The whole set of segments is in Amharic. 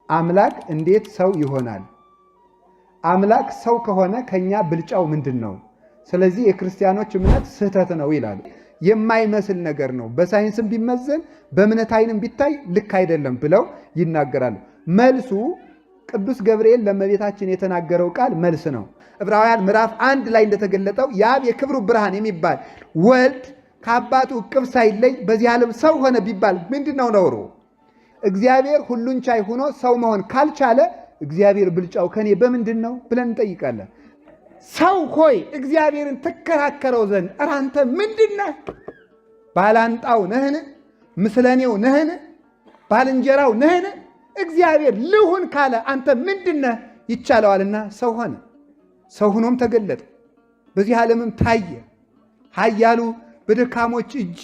አምላክ እንዴት ሰው ይሆናል? አምላክ ሰው ከሆነ ከኛ ብልጫው ምንድነው? ስለዚህ የክርስቲያኖች እምነት ስህተት ነው ይላሉ። የማይመስል ነገር ነው፣ በሳይንስም ቢመዘን በእምነት አይንም ቢታይ ልክ አይደለም ብለው ይናገራሉ። መልሱ ቅዱስ ገብርኤል ለእመቤታችን የተናገረው ቃል መልስ ነው። ዕብራውያን ምዕራፍ 1 ላይ እንደተገለጠው የአብ የክብሩ ብርሃን የሚባል ወልድ ከአባቱ እቅፍ ሳይለይ በዚህ ዓለም ሰው ሆነ ቢባል ምንድነው ነውሩ? እግዚአብሔር ሁሉን ቻይ ሆኖ ሰው መሆን ካልቻለ እግዚአብሔር ብልጫው ከኔ በምንድን ነው ብለን እንጠይቃለን። ሰው ሆይ እግዚአብሔርን ትከራከረው ዘንድ ኧረ አንተ ምንድነህ? ባላንጣው ነህን? ምስለኔው ነህን? ባልንጀራው ነህን? እግዚአብሔር ልሁን ካለ አንተ ምንድነህ? ይቻለዋልና ሰው ሆነ። ሰው ሆኖም ተገለጠ፣ በዚህ ዓለምም ታየ። ኃያሉ በደካሞች እጅ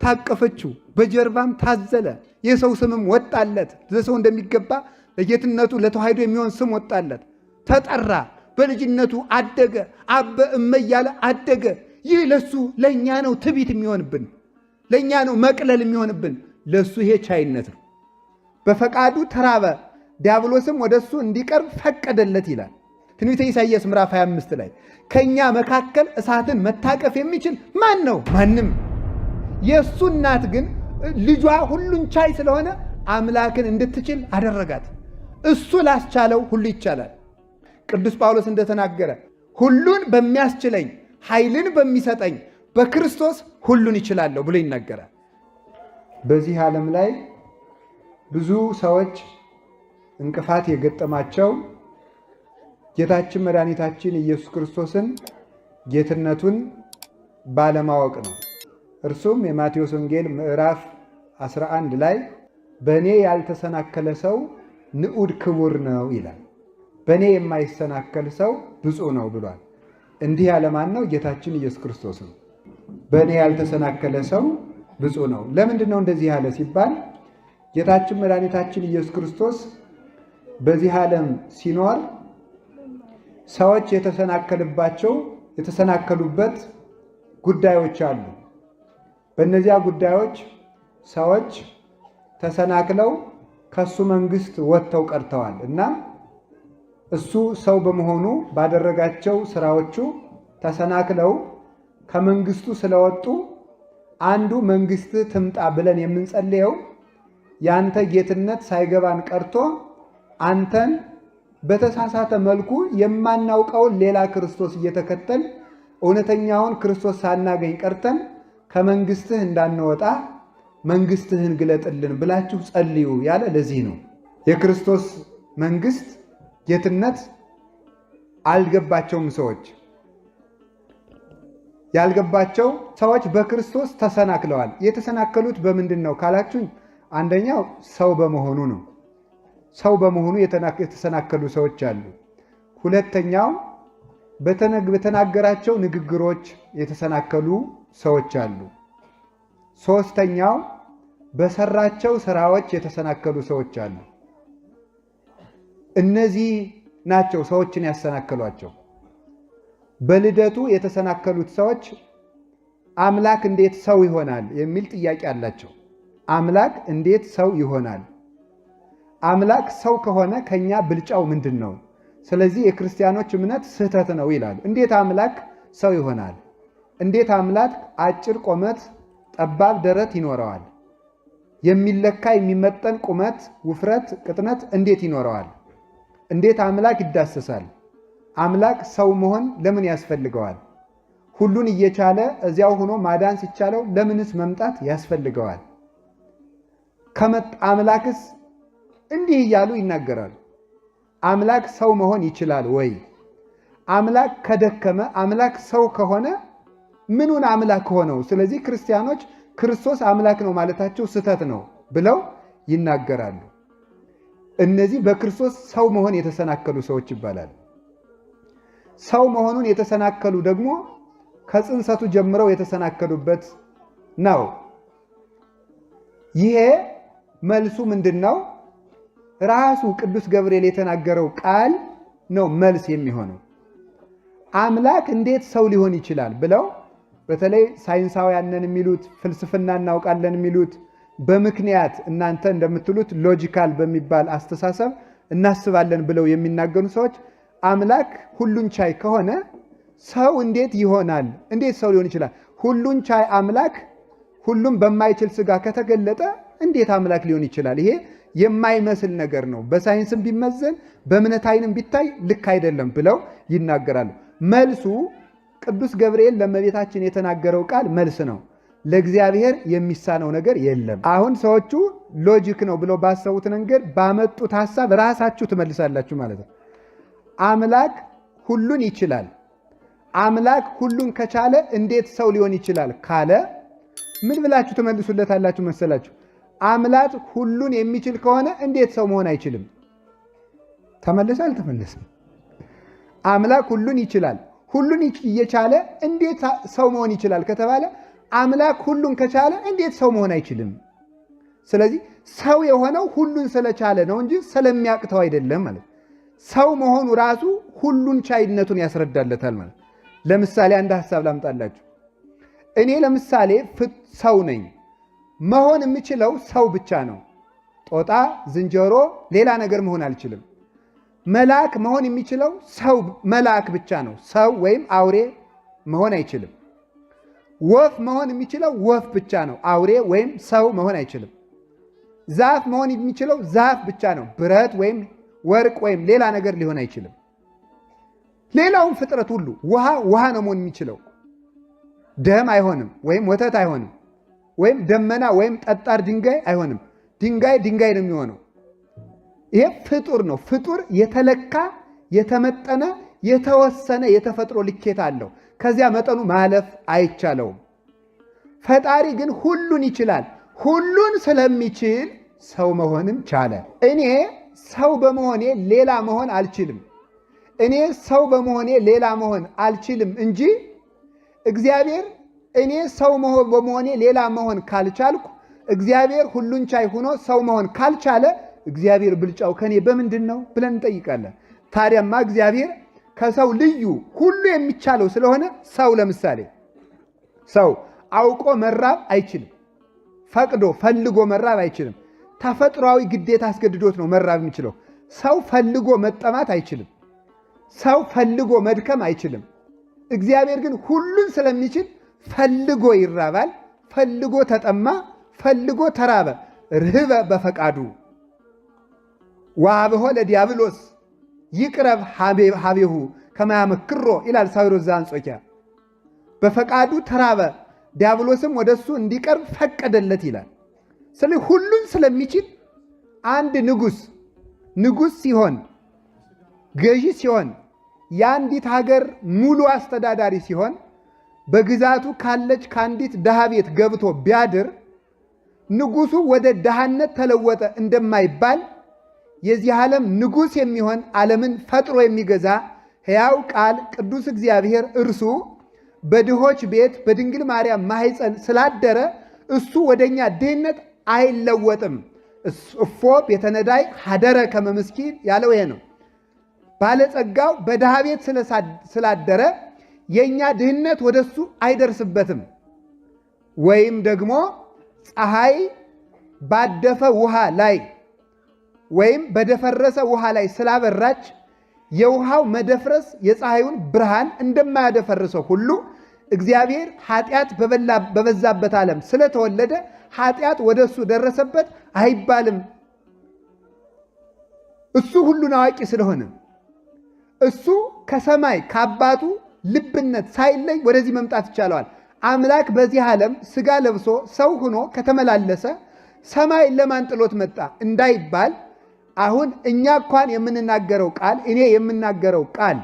ታቀፈችው፣ በጀርባም ታዘለ። የሰው ስምም ወጣለት፣ ለሰው እንደሚገባ ለጌትነቱ ለተዋሕዶ የሚሆን ስም ወጣለት። ተጠራ፣ በልጅነቱ አደገ፣ አበ እመ እያለ አደገ። ይህ ለሱ ለእኛ ነው ትዕቢት የሚሆንብን፣ ለእኛ ነው መቅለል የሚሆንብን። ለሱ ይሄ ቻይነት ነው። በፈቃዱ ተራበ፣ ዲያብሎስም ወደ እሱ እንዲቀርብ ፈቀደለት ይላል ትንቢተ ኢሳይያስ ምዕራፍ 25 ላይ። ከእኛ መካከል እሳትን መታቀፍ የሚችል ማን ነው? ማንም። የእሱ እናት ግን ልጇ ሁሉን ቻይ ስለሆነ አምላክን እንድትችል አደረጋት። እሱ ላስቻለው ሁሉ ይቻላል። ቅዱስ ጳውሎስ እንደተናገረ ሁሉን በሚያስችለኝ ኃይልን በሚሰጠኝ በክርስቶስ ሁሉን ይችላለሁ ብሎ ይናገራል። በዚህ ዓለም ላይ ብዙ ሰዎች እንቅፋት የገጠማቸው ጌታችን መድኃኒታችን ኢየሱስ ክርስቶስን ጌትነቱን ባለማወቅ ነው። እርሱም የማቴዎስ ወንጌል ምዕራፍ 11 ላይ በእኔ ያልተሰናከለ ሰው ንዑድ ክቡር ነው ይላል። በእኔ የማይሰናከል ሰው ብፁዕ ነው ብሏል። እንዲህ ያለ ማን ነው? ጌታችን ኢየሱስ ክርስቶስ ነው። በእኔ ያልተሰናከለ ሰው ብፁዕ ነው። ለምንድን ነው እንደዚህ ያለ ሲባል ጌታችን መድኃኒታችን ኢየሱስ ክርስቶስ በዚህ ዓለም ሲኖር ሰዎች የተሰናከሉበት ጉዳዮች አሉ። በእነዚያ ጉዳዮች ሰዎች ተሰናክለው ከሱ መንግስት ወጥተው ቀርተዋል እና እሱ ሰው በመሆኑ ባደረጋቸው ስራዎቹ ተሰናክለው ከመንግስቱ ስለወጡ አንዱ መንግስት ትምጣ ብለን የምንጸልየው ያንተ ጌትነት ሳይገባን ቀርቶ አንተን በተሳሳተ መልኩ የማናውቀውን ሌላ ክርስቶስ እየተከተል እውነተኛውን ክርስቶስ ሳናገኝ ቀርተን ከመንግስትህ እንዳንወጣ መንግስትህን ግለጥልን ብላችሁ ጸልዩ ያለ ለዚህ ነው። የክርስቶስ መንግስት ጌትነት አልገባቸውም። ሰዎች ያልገባቸው ሰዎች በክርስቶስ ተሰናክለዋል። የተሰናከሉት በምንድን ነው ካላችሁኝ፣ አንደኛው ሰው በመሆኑ ነው። ሰው በመሆኑ የተሰናከሉ ሰዎች አሉ። ሁለተኛው በተናገራቸው ንግግሮች የተሰናከሉ ሰዎች አሉ። ሶስተኛው በሰራቸው ስራዎች የተሰናከሉ ሰዎች አሉ። እነዚህ ናቸው ሰዎችን ያሰናከሏቸው። በልደቱ የተሰናከሉት ሰዎች አምላክ እንዴት ሰው ይሆናል የሚል ጥያቄ አላቸው። አምላክ እንዴት ሰው ይሆናል? አምላክ ሰው ከሆነ ከኛ ብልጫው ምንድን ነው? ስለዚህ የክርስቲያኖች እምነት ስህተት ነው ይላሉ። እንዴት አምላክ ሰው ይሆናል? እንዴት አምላክ አጭር ቁመት ጠባብ ደረት ይኖረዋል? የሚለካ የሚመጠን ቁመት፣ ውፍረት፣ ቅጥነት እንዴት ይኖረዋል? እንዴት አምላክ ይዳሰሳል? አምላክ ሰው መሆን ለምን ያስፈልገዋል? ሁሉን እየቻለ እዚያው ሆኖ ማዳን ሲቻለው ለምንስ መምጣት ያስፈልገዋል? አምላክስ እንዲህ እያሉ ይናገራሉ። አምላክ ሰው መሆን ይችላል ወይ? አምላክ ከደከመ አምላክ ሰው ከሆነ ምኑን አምላክ ሆነው? ስለዚህ ክርስቲያኖች ክርስቶስ አምላክ ነው ማለታቸው ስህተት ነው ብለው ይናገራሉ። እነዚህ በክርስቶስ ሰው መሆን የተሰናከሉ ሰዎች ይባላሉ። ሰው መሆኑን የተሰናከሉ ደግሞ ከጽንሰቱ ጀምረው የተሰናከሉበት ነው። ይሄ መልሱ ምንድን ነው? ራሱ ቅዱስ ገብርኤል የተናገረው ቃል ነው መልስ የሚሆነው። አምላክ እንዴት ሰው ሊሆን ይችላል ብለው በተለይ ሳይንሳውያንን የሚሉት ፍልስፍና እናውቃለን የሚሉት በምክንያት እናንተ እንደምትሉት ሎጂካል በሚባል አስተሳሰብ እናስባለን ብለው የሚናገሩ ሰዎች አምላክ ሁሉን ቻይ ከሆነ ሰው እንዴት ይሆናል? እንዴት ሰው ሊሆን ይችላል? ሁሉን ቻይ አምላክ ሁሉም በማይችል ስጋ ከተገለጠ እንዴት አምላክ ሊሆን ይችላል? ይሄ የማይመስል ነገር ነው። በሳይንስም ቢመዘን በእምነት ዓይንም ቢታይ ልክ አይደለም ብለው ይናገራሉ። መልሱ ቅዱስ ገብርኤል ለእመቤታችን የተናገረው ቃል መልስ ነው። ለእግዚአብሔር የሚሳነው ነገር የለም። አሁን ሰዎቹ ሎጂክ ነው ብለው ባሰቡት ነገር ባመጡት ሐሳብ ራሳችሁ ትመልሳላችሁ ማለት ነው። አምላክ ሁሉን ይችላል። አምላክ ሁሉን ከቻለ እንዴት ሰው ሊሆን ይችላል ካለ ምን ብላችሁ ትመልሱለታላችሁ መሰላችሁ? አምላክ ሁሉን የሚችል ከሆነ እንዴት ሰው መሆን አይችልም? ተመለሰ አልተመለሰም? አምላክ ሁሉን ይችላል። ሁሉን እየቻለ እንዴት ሰው መሆን ይችላል ከተባለ አምላክ ሁሉን ከቻለ እንዴት ሰው መሆን አይችልም? ስለዚህ ሰው የሆነው ሁሉን ስለቻለ ነው እንጂ ስለሚያቅተው አይደለም ማለት። ሰው መሆኑ ራሱ ሁሉን ቻይነቱን ያስረዳለታል ማለት። ለምሳሌ አንድ ሐሳብ ላምጣላችሁ። እኔ ለምሳሌ ሰው ነኝ። መሆን የምችለው ሰው ብቻ ነው። ጦጣ፣ ዝንጀሮ፣ ሌላ ነገር መሆን አልችልም። መልአክ መሆን የሚችለው ሰው መልአክ ብቻ ነው። ሰው ወይም አውሬ መሆን አይችልም። ወፍ መሆን የሚችለው ወፍ ብቻ ነው። አውሬ ወይም ሰው መሆን አይችልም። ዛፍ መሆን የሚችለው ዛፍ ብቻ ነው። ብረት ወይም ወርቅ ወይም ሌላ ነገር ሊሆን አይችልም። ሌላውን ፍጥረት ሁሉ ውሃ ነው መሆን የሚችለው። ደም አይሆንም፣ ወይም ወተት አይሆንም፣ ወይም ደመና ወይም ጠጣር ድንጋይ አይሆንም። ድንጋይ ነው የሚሆነው። ይሄ ፍጡር ነው። ፍጡር የተለካ የተመጠነ የተወሰነ የተፈጥሮ ልኬት አለው። ከዚያ መጠኑ ማለፍ አይቻለውም። ፈጣሪ ግን ሁሉን ይችላል። ሁሉን ስለሚችል ሰው መሆንም ቻለ። እኔ ሰው በመሆኔ ሌላ መሆን አልችልም። እኔ ሰው በመሆኔ ሌላ መሆን አልችልም እንጂ እግዚአብሔር እኔ ሰው በመሆኔ ሌላ መሆን ካልቻልኩ እግዚአብሔር ሁሉን ቻይ ሆኖ ሰው መሆን ካልቻለ እግዚአብሔር ብልጫው ከኔ በምንድን ነው ብለን እንጠይቃለን። ታዲያማ እግዚአብሔር ከሰው ልዩ ሁሉ የሚቻለው ስለሆነ ሰው ለምሳሌ ሰው አውቆ መራብ አይችልም። ፈቅዶ ፈልጎ መራብ አይችልም። ተፈጥሯዊ ግዴታ አስገድዶት ነው መራብ የሚችለው። ሰው ፈልጎ መጠማት አይችልም። ሰው ፈልጎ መድከም አይችልም። እግዚአብሔር ግን ሁሉን ስለሚችል ፈልጎ ይራባል፣ ፈልጎ ተጠማ፣ ፈልጎ ተራበ። ርህበ በፈቃዱ ወሀበሆ ለዲያብሎስ ይቅረብ ሀቤሁ ከማያመክሮ ይላል ሳዊሮስ ዘአንጾኪያ። በፈቃዱ ተራበ፣ ዲያብሎስም ወደሱ እንዲቀርብ ፈቀደለት ይላል። ስለዚህ ሁሉን ስለሚችል አንድ ንጉሥ ሲሆን ገዢ ሲሆን የአንዲት ሀገር ሙሉ አስተዳዳሪ ሲሆን በግዛቱ ካለች ከአንዲት ድሃ ቤት ገብቶ ቢያድር ንጉሱ ወደ ድሃነት ተለወጠ እንደማይባል የዚህ ዓለም ንጉሥ የሚሆን ዓለምን ፈጥሮ የሚገዛ ሕያው ቃል ቅዱስ እግዚአብሔር እርሱ በድሆች ቤት በድንግል ማርያም ማኅፀን ስላደረ እሱ ወደኛ ድህነት አይለወጥም። እፎ ቤተ ነዳይ ሀደረ ከመ ምስኪን ያለው ይሄ ነው። ባለጸጋው በድሃ ቤት ስላደረ የእኛ ድህነት ወደሱ አይደርስበትም። ወይም ደግሞ ፀሐይ ባደፈ ውሃ ላይ ወይም በደፈረሰ ውሃ ላይ ስላበራች የውሃው መደፍረስ የፀሐዩን ብርሃን እንደማያደፈርሰው ሁሉ እግዚአብሔር ኃጢአት በበዛበት ዓለም ስለተወለደ ኃጢአት ወደ እሱ ደረሰበት አይባልም። እሱ ሁሉን አዋቂ ስለሆነ እሱ ከሰማይ ከአባቱ ልብነት ሳይለይ ወደዚህ መምጣት ይቻለዋል። አምላክ በዚህ ዓለም ሥጋ ለብሶ ሰው ሆኖ ከተመላለሰ ሰማይ ለማን ጥሎት መጣ እንዳይባል አሁን እኛ እንኳን የምንናገረው ቃል እኔ የምናገረው ቃል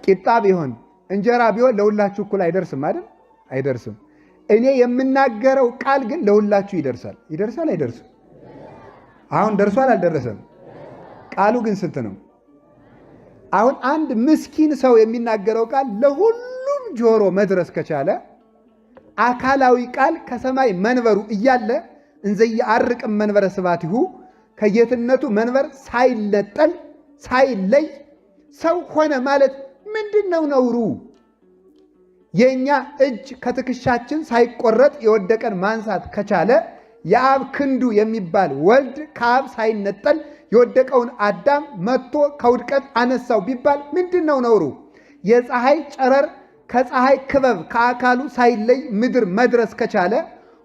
ቂጣ ቢሆን እንጀራ ቢሆን ለሁላችሁ እኩል አይደርስም አይደል? አይደርስም። እኔ የምናገረው ቃል ግን ለሁላችሁ ይደርሳል። ይደርሳል አይደርስም? አሁን ደርሷል አልደረሰም? ቃሉ ግን ስንት ነው? አሁን አንድ ምስኪን ሰው የሚናገረው ቃል ለሁሉም ጆሮ መድረስ ከቻለ አካላዊ ቃል ከሰማይ መንበሩ እያለ እንዘየ አርቅም መንበረ ስብሐቲሁ ከጌትነቱ መንበር ሳይለጠል ሳይለይ ሰው ሆነ ማለት ምንድን ነው ነውሩ? የኛ እጅ ከትከሻችን ሳይቆረጥ የወደቀን ማንሳት ከቻለ የአብ ክንዱ የሚባል ወልድ ከአብ ሳይነጠል የወደቀውን አዳም መጥቶ ከውድቀት አነሳው ቢባል ምንድነው ነውሩ? የፀሐይ ጨረር ከፀሐይ ክበብ ከአካሉ ሳይለይ ምድር መድረስ ከቻለ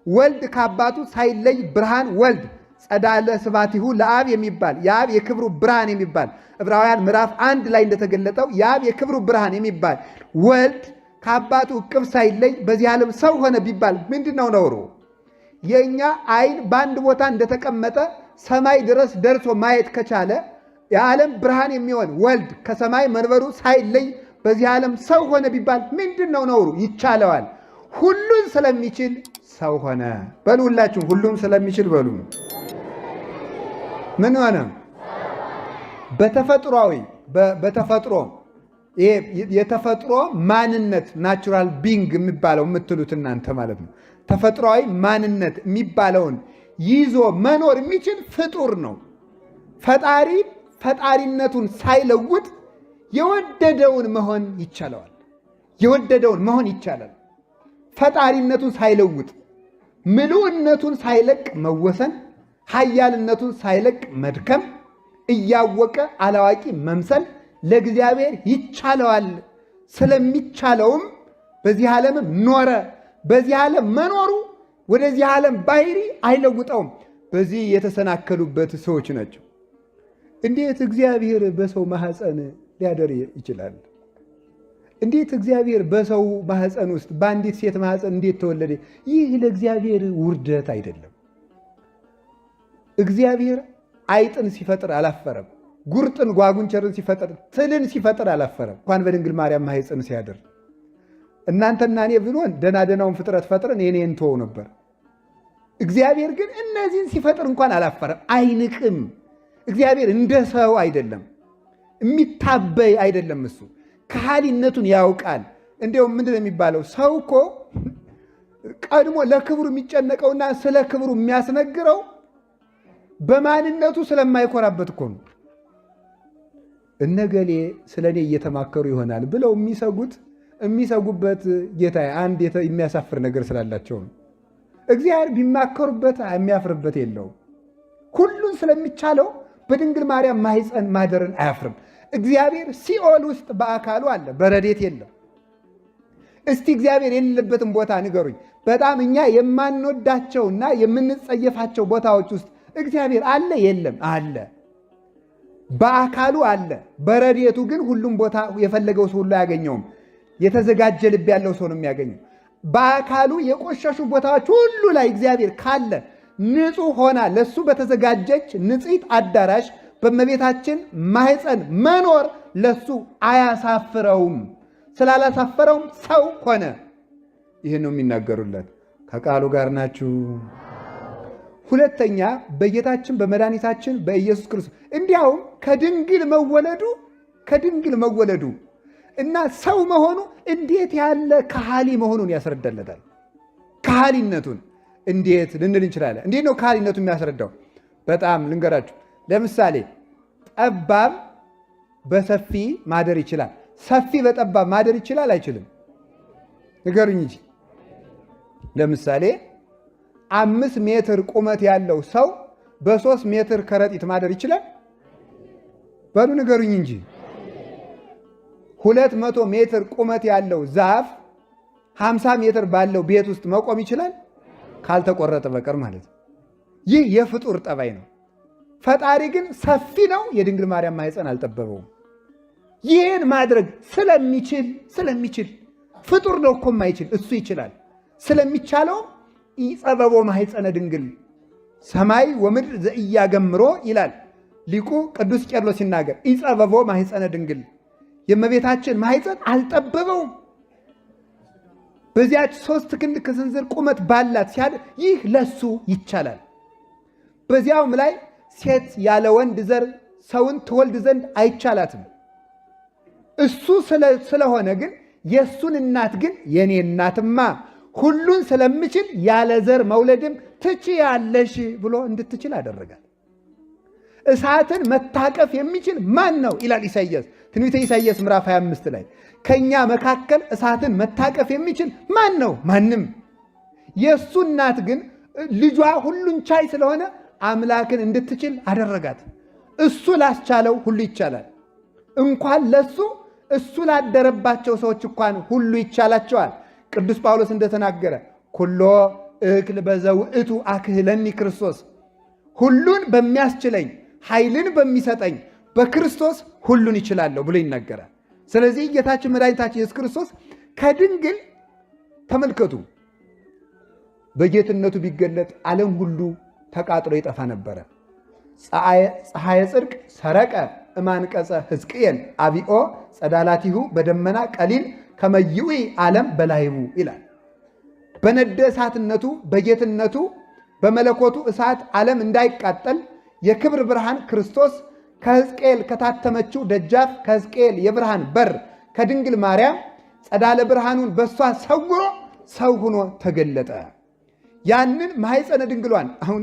ወልድ ከአባቱ ሳይለይ ብርሃን ወልድ ጸዳለ ስባቲሁ ለአብ የሚባል የአብ የክብሩ ብርሃን የሚባል ዕብራውያን ምዕራፍ 1 ላይ እንደተገለጠው የአብ የክብሩ ብርሃን የሚባል ወልድ ከአባቱ እቅፍ ሳይለይ በዚህ ዓለም ሰው ሆነ ቢባል ምንድነው ነውሩ? የኛ አይን በአንድ ቦታ እንደተቀመጠ ሰማይ ድረስ ደርሶ ማየት ከቻለ የዓለም ብርሃን የሚሆን ወልድ ከሰማይ መንበሩ ሳይለይ በዚህ ዓለም ሰው ሆነ ቢባል ምንድነው ነውሩ? ይቻለዋል። ሁሉን ስለሚችል ሰው ሆነ። በሉ ሁላችሁም ሁሉም ስለሚችል በሉ። ምን ሆነ? በተፈጥሯዊ በተፈጥሮ የተፈጥሮ ማንነት ናቹራል ቢንግ የሚባለው የምትሉት እናንተ ማለት ነው። ተፈጥሯዊ ማንነት የሚባለውን ይዞ መኖር የሚችል ፍጡር ነው። ፈጣሪነቱን ሳይለውጥ የወደደውን መሆን ይቻለዋል። የወደደውን መሆን ይቻላል። ፈጣሪነቱን ሳይለውጥ ምሉዕነቱን ሳይለቅ መወሰን፣ ኃያልነቱን ሳይለቅ መድከም፣ እያወቀ አላዋቂ መምሰል ለእግዚአብሔር ይቻለዋል። ስለሚቻለውም በዚህ ዓለም ኖረ። በዚህ ዓለም መኖሩ ወደዚህ ዓለም ባህሪ አይለውጠውም። በዚህ የተሰናከሉበት ሰዎች ናቸው። እንዴት እግዚአብሔር በሰው ማህፀን ሊያደር ይችላል? እንዴት እግዚአብሔር በሰው ማህፀን ውስጥ በአንዲት ሴት ማህፀን እንዴት ተወለደ? ይህ ለእግዚአብሔር ውርደት አይደለም። እግዚአብሔር አይጥን ሲፈጥር አላፈረም። ጉርጥን ጓጉንቸርን ሲፈጥር፣ ትልን ሲፈጥር አላፈረም። እንኳን በድንግል ማርያም ማህፀን ሲያደር እናንተና እኔ ብንሆን ደናደናውን ፍጥረት ፈጥረን የኔ እንተው ነበር። እግዚአብሔር ግን እነዚህን ሲፈጥር እንኳን አላፈረም፣ አይንቅም። እግዚአብሔር እንደ ሰው አይደለም፣ የሚታበይ አይደለም። እሱ ከሃሊነቱን ያውቃል። እንዲያውም ምንድን ነው የሚባለው? ሰው እኮ ቀድሞ ለክብሩ የሚጨነቀውና ስለ ክብሩ የሚያስነግረው በማንነቱ ስለማይኮራበት እኮ ነው። እነገሌ ስለ እኔ እየተማከሩ ይሆናል ብለው የሚሰጉበት ጌታ አንድ የሚያሳፍር ነገር ስላላቸው ነው። እግዚአብሔር ቢማከሩበት የሚያፍርበት የለውም። ሁሉን ስለሚቻለው በድንግል ማርያም ማህፀን ማደርን አያፍርም። እግዚአብሔር ሲኦል ውስጥ በአካሉ አለ፣ በረዴት የለም። እስቲ እግዚአብሔር የሌለበትን ቦታ ንገሩኝ። በጣም እኛ የማንወዳቸውና የምንጸየፋቸው ቦታዎች ውስጥ እግዚአብሔር አለ? የለም? አለ። በአካሉ አለ። በረዴቱ ግን ሁሉም ቦታ የፈለገው ሰው ሁሉ አያገኘውም። የተዘጋጀ ልብ ያለው ሰው ነው የሚያገኘው። በአካሉ የቆሸሹ ቦታዎች ሁሉ ላይ እግዚአብሔር ካለ ንጹሕ ሆና ለሱ በተዘጋጀች ንጽሕት አዳራሽ በእመቤታችን ማህፀን መኖር ለሱ አያሳፍረውም። ስላላሳፈረውም ሰው ሆነ። ይህን ነው የሚናገሩለት። ከቃሉ ጋር ናችሁ። ሁለተኛ በጌታችን በመድኃኒታችን በኢየሱስ ክርስቶስ እንዲያውም ከድንግል መወለዱ እና ሰው መሆኑ እንዴት ያለ ከሃሊ መሆኑን ያስረዳለታል። ከሃሊነቱን እንዴት ልንል እንችላለን? እንዴት ነው ከሃሊነቱን የሚያስረዳው? በጣም ልንገራችሁ። ለምሳሌ ጠባብ በሰፊ ማደር ይችላል። ሰፊ በጠባብ ማደር ይችላል? አይችልም? ንገሩኝ እንጂ። ለምሳሌ 5 ሜትር ቁመት ያለው ሰው በ3 ሜትር ከረጢት ማደር ይችላል? በሉ ንገሩኝ እንጂ። 200 ሜትር ቁመት ያለው ዛፍ 50 ሜትር ባለው ቤት ውስጥ መቆም ይችላል? ካልተቆረጠ በቀር ማለት ነው። ይህ የፍጡር ጠባይ ነው። ፈጣሪ ግን ሰፊ ነው። የድንግል ማርያም ማህፀን አልጠበበውም። ይህን ማድረግ ስለሚችል ፍጡር ነው እኮ የማይችል እሱ ይችላል። ስለሚቻለው ኢጸበቦ ማህፀነ ድንግል ሰማይ ወምድር ዘኢያገምሮ ይላል ሊቁ ቅዱስ ቄርሎስ ሲናገር፣ ኢጸበቦ ማህፀነ ድንግል የእመቤታችን ማህፀን አልጠበበውም። በዚያች 3 ክንድ ከስንዝር ቁመት ባላት ሲያድር ይህ ለሱ ይቻላል። በዚያውም ላይ ሴት ያለ ወንድ ዘር ሰውን ትወልድ ዘንድ አይቻላትም። እሱ ስለሆነ ግን የእሱን እናት ግን የኔ እናትማ ሁሉን ስለምችል ያለ ዘር መውለድም ትችያለሽ ብሎ እንድትችል አደረጋል። እሳትን መታቀፍ የሚችል ማን ነው ይላል ኢሳይያስ። ትንቢተ ኢሳይያስ ምዕራፍ 25 ላይ ከኛ መካከል እሳትን መታቀፍ የሚችል ማን ነው? ማንም። የእሱ እናት ግን ልጇ ሁሉን ቻይ ስለሆነ አምላክን እንድትችል አደረጋት። እሱ ላስቻለው ሁሉ ይቻላል። እንኳን ለሱ እሱ ላደረባቸው ሰዎች እንኳን ሁሉ ይቻላቸዋል። ቅዱስ ጳውሎስ እንደተናገረ ኩሎ እክል በዘውእቱ አክህለኒ ክርስቶስ፣ ሁሉን በሚያስችለኝ ኃይልን በሚሰጠኝ በክርስቶስ ሁሉን ይችላለሁ ብሎ ይናገራል። ስለዚህ ጌታችን መድኃኒታችን ኢየሱስ ክርስቶስ ከድንግል ተመልከቱ፣ በጌትነቱ ቢገለጥ ዓለም ሁሉ ተቃጥሎ ይጠፋ ነበረ። ፀሐየ ጽድቅ ሰረቀ እማንቀጸ ሕዝቅኤል አቢኦ ጸዳላቲሁ በደመና ቀሊል ከመይዊ ዓለም በላይቡ ይላል። በነደ እሳትነቱ በጌትነቱ በመለኮቱ እሳት ዓለም እንዳይቃጠል የክብር ብርሃን ክርስቶስ ከሕዝቅኤል ከታተመችው ደጃፍ ከሕዝቅኤል የብርሃን በር ከድንግል ማርያም ጸዳለ ብርሃኑን በሷ ሰውሮ ሰው ሆኖ ተገለጠ። ያንን ማኅፀነ ድንግሏን አሁን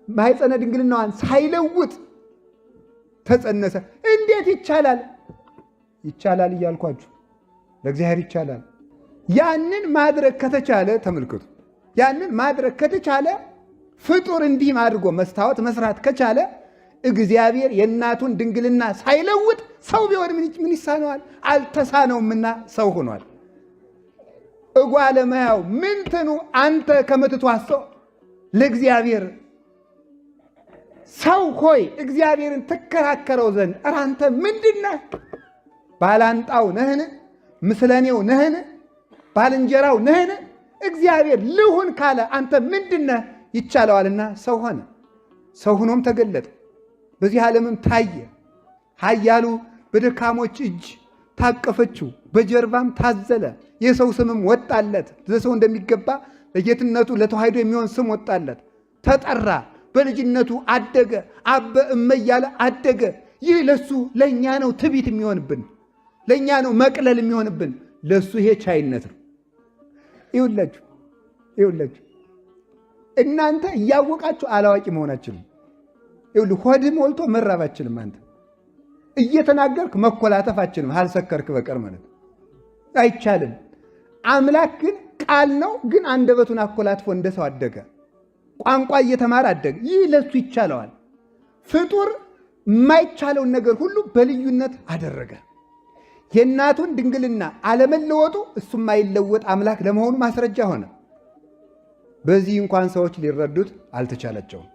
ማኅፀነ ድንግልናዋን ሳይለውጥ ተጸነሰ። እንዴት ይቻላል? ይቻላል እያልኳችሁ ለእግዚአብሔር ይቻላል። ያንን ማድረግ ከተቻለ ተመልከቱ፣ ያንን ማድረግ ከተቻለ ፍጡር እንዲህ አድርጎ መስታወት መስራት ከቻለ እግዚአብሔር የእናቱን ድንግልና ሳይለውጥ ሰው ቢሆን ምን ይሳነዋል? አልተሳነውምና ሰው ሆኗል። እጓለ እመሕያው ምንትኑ አንተ ከምትትዋሰው ለእግዚአብሔር ሰው ሆይ እግዚአብሔርን ትከራከረው ዘንድ ኧረ አንተ ምንድነህ? ባላንጣው ነህን? ምስለኔው ነህን? ባልንጀራው ነህን? እግዚአብሔር ልሁን ካለ አንተ ምንድነህ? ይቻለዋልና ሰው ሆነ። ሰው ሆኖም ተገለጠ። በዚህ ዓለምም ታየ። ኃያሉ በደካሞች እጅ ታቀፈችው፣ በጀርባም ታዘለ። የሰው ስምም ወጣለት። ለሰው እንደሚገባ ለጌትነቱ ለተዋሕዶ የሚሆን ስም ወጣለት። ተጠራ። በልጅነቱ አደገ። አበ እመ እያለ አደገ። ይህ ለሱ ለእኛ ነው ትቢት የሚሆንብን፣ ለእኛ ነው መቅለል የሚሆንብን። ለሱ ይሄ ቻይነት ነው። ይኸውላችሁ እናንተ እያወቃችሁ አላዋቂ መሆናችንም ሆድ ሞልቶ መራባችንም አንተ እየተናገርክ መኮላተፋችንም አልሰከርክ በቀር ማለት አይቻልም። አምላክ ግን ቃል ነው፣ ግን አንደበቱን አኮላትፎ እንደ ሰው አደገ። ቋንቋ እየተማረ አደገ። ይህ ለሱ ይቻለዋል። ፍጡር የማይቻለውን ነገር ሁሉ በልዩነት አደረገ። የእናቱን ድንግልና አለመለወጡ እሱ የማይለወጥ አምላክ ለመሆኑ ማስረጃ ሆነ። በዚህ እንኳን ሰዎች ሊረዱት አልተቻላቸውም።